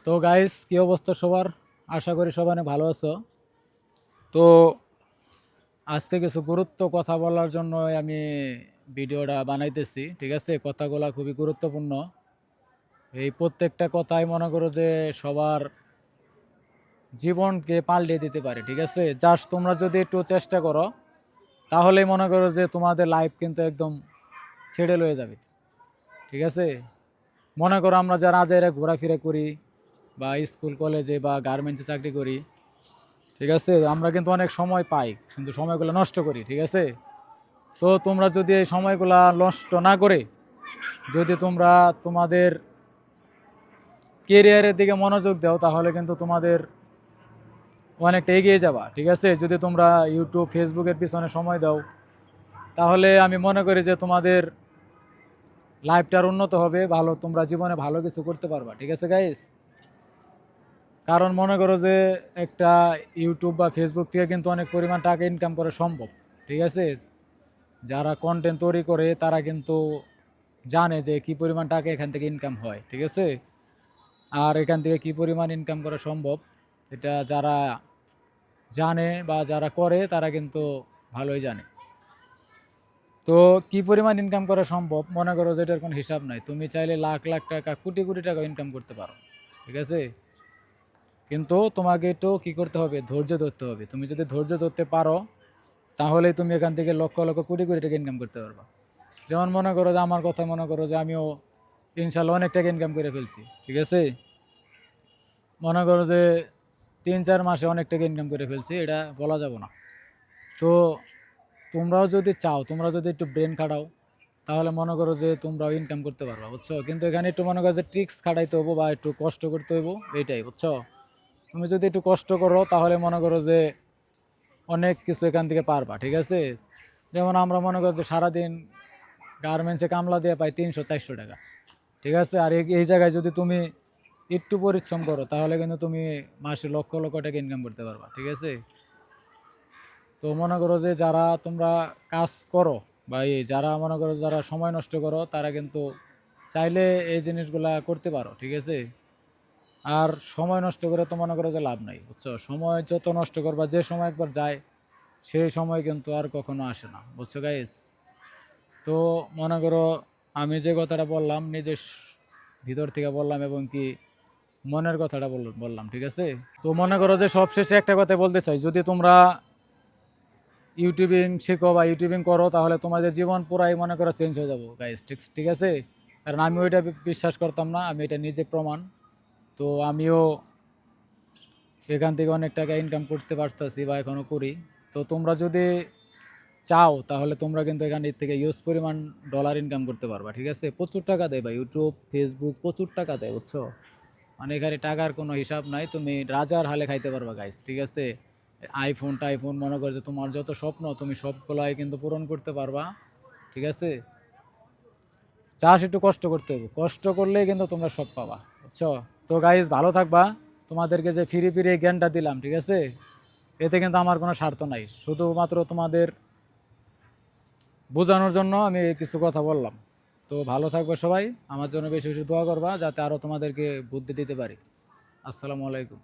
তো গাইস, কি অবস্থা সবার? আশা করি সবাই অনেক ভালো আছো। তো আজকে কিছু গুরুত্ব কথা বলার জন্য আমি ভিডিওটা বানাইতেছি। ঠিক আছে, কথাগুলো খুবই গুরুত্বপূর্ণ। এই প্রত্যেকটা কথাই মনে করো যে সবার জীবনকে পাল্টে দিতে পারে। ঠিক আছে, জাস্ট তোমরা যদি একটু চেষ্টা করো তাহলেই মনে করো যে তোমাদের লাইফ কিন্তু একদম সেটেল হয়ে যাবে। ঠিক আছে, মনে করো আমরা যারা আজাইরা ঘোরাফেরা করি বা স্কুল কলেজে বা গার্মেন্টসে চাকরি করি, ঠিক আছে, আমরা কিন্তু অনেক সময় পাই কিন্তু সময়গুলো নষ্ট করি। ঠিক আছে, তো তোমরা যদি এই সময়গুলা নষ্ট না করে যদি তোমরা তোমাদের কেরিয়ারের দিকে মনোযোগ দাও তাহলে কিন্তু তোমাদের অনেকটা এগিয়ে যাবা। ঠিক আছে, যদি তোমরা ইউটিউব ফেসবুকের পিছনে সময় দাও তাহলে আমি মনে করি যে তোমাদের লাইফটার উন্নত হবে, ভালো তোমরা জীবনে ভালো কিছু করতে পারবা। ঠিক আছে গাইস, কারণ মনে করো যে একটা ইউটিউব বা ফেসবুক থেকে কিন্তু অনেক পরিমাণ টাকা ইনকাম করা সম্ভব। ঠিক আছে, যারা কন্টেন্ট তৈরি করে তারা কিন্তু জানে যে কি পরিমাণ টাকা এখান থেকে ইনকাম হয়। ঠিক আছে, আর এখান থেকে কি পরিমাণ ইনকাম করা সম্ভব এটা যারা জানে বা যারা করে তারা কিন্তু ভালোই জানে। তো কি পরিমাণ ইনকাম করা সম্ভব মনে করো যে এটার কোনো হিসাব নাই, তুমি চাইলে লাখ লাখ টাকা কোটি কোটি টাকা ইনকাম করতে পারো। ঠিক আছে, কিন্তু তোমাকে একটু কী করতে হবে, ধৈর্য ধরতে হবে। তুমি যদি ধৈর্য ধরতে পারো তাহলেই তুমি এখান থেকে লক্ষ লক্ষ কোটি কোটি টাকা ইনকাম করতে পারবা। যেমন মনে করো যে আমার কথা মনে করো যে আমিও ইনশাল্লাহ অনেক টাকা ইনকাম করে ফেলছি। ঠিক আছে, মনে করো যে 3-4 মাসে অনেক টাকা ইনকাম করে ফেলছি, এটা বলা যাব না। তো তোমরাও যদি চাও, তোমরা যদি একটু ব্রেন খাটাও তাহলে মনে করো যে তোমরাও ইনকাম করতে পারবা, বুঝছো? কিন্তু এখানে একটু মনে করো যে ট্রিক্স খাটাইতে হবো বা একটু কষ্ট করতে হইব, এইটাই, বুঝছো? তুমি যদি একটু কষ্ট করো তাহলে মনে করো যে অনেক কিছু এখান থেকে পারবা। ঠিক আছে, যেমন আমরা মনে করো যে সারাদিন গার্মেন্টসে কামলা দিয়ে পাই 300-400 টাকা। ঠিক আছে, আর এই জায়গায় যদি তুমি একটু পরিশ্রম করো তাহলে কিন্তু তুমি মাসে লক্ষ লক্ষ টাকা ইনকাম করতে পারবা। ঠিক আছে, তো মনে করো যে যারা তোমরা কাজ করো বা এই যারা মনে করো যারা সময় নষ্ট করো তারা কিন্তু চাইলে এই জিনিসগুলা করতে পারো। ঠিক আছে, আর সময় নষ্ট করে তো মনে করো যে লাভ নাই, বুঝছো? সময় যত নষ্ট করবা, যে সময় একবার যায় সেই সময় কিন্তু আর কখনো আসে না, বুঝছো গাইস? তো মনে করো আমি যে কথাটা বললাম নিজের ভিতর থেকে বললাম এবং কি মনের কথাটা বললাম। ঠিক আছে, তো মনে করো যে সবশেষে একটা কথা বলতে চাই, যদি তোমরা ইউটিউবিং শেখো বা ইউটিউবিং করো তাহলে তোমাদের জীবন পুরাই মনে করো চেঞ্জ হয়ে যাবো গাইস। ঠিক ঠিক আছে, কারণ আমি ওইটা বিশ্বাস করতাম না, আমি এটা নিজে প্রমাণ। তো আমিও এখান থেকে অনেক টাকা ইনকাম করতে পারতেছি বা এখনও করি। তো তোমরা যদি চাও তাহলে তোমরা কিন্তু এখান থেকে ইউজ পরিমাণ ডলার ইনকাম করতে পারবা। ঠিক আছে, প্রচুর টাকা দেয় ভাই, ইউটিউব ফেসবুক প্রচুর টাকা দেয়, বুঝছো? মানে এখানে টাকার কোনো হিসাব নাই, তুমি রাজার হালে খাইতে পারবা গাইস। ঠিক আছে, আইফোন টাইফোন মনে করো যে তোমার যত স্বপ্ন তুমি সবগুলাই কিন্তু পূরণ করতে পারবা। ঠিক আছে, চাষ একটু কষ্ট করতে হবে, কষ্ট করলেই কিন্তু তোমরা সব পাবা, বুঝছো? তো গাইস ভালো থাকবা। তোমাদেরকে যে ফিরে ফিরে জ্ঞানটা দিলাম, ঠিক আছে, এতে কিন্তু আমার কোনো স্বার্থ নাই, শুধুমাত্র তোমাদের বোঝানোর জন্য আমি কিছু কথা বললাম। তো ভালো থাকবে সবাই, আমার জন্য বেশি বেশি দোয়া করবা যাতে আরও তোমাদেরকে বুদ্ধি দিতে পারি। আসসালামু আলাইকুম।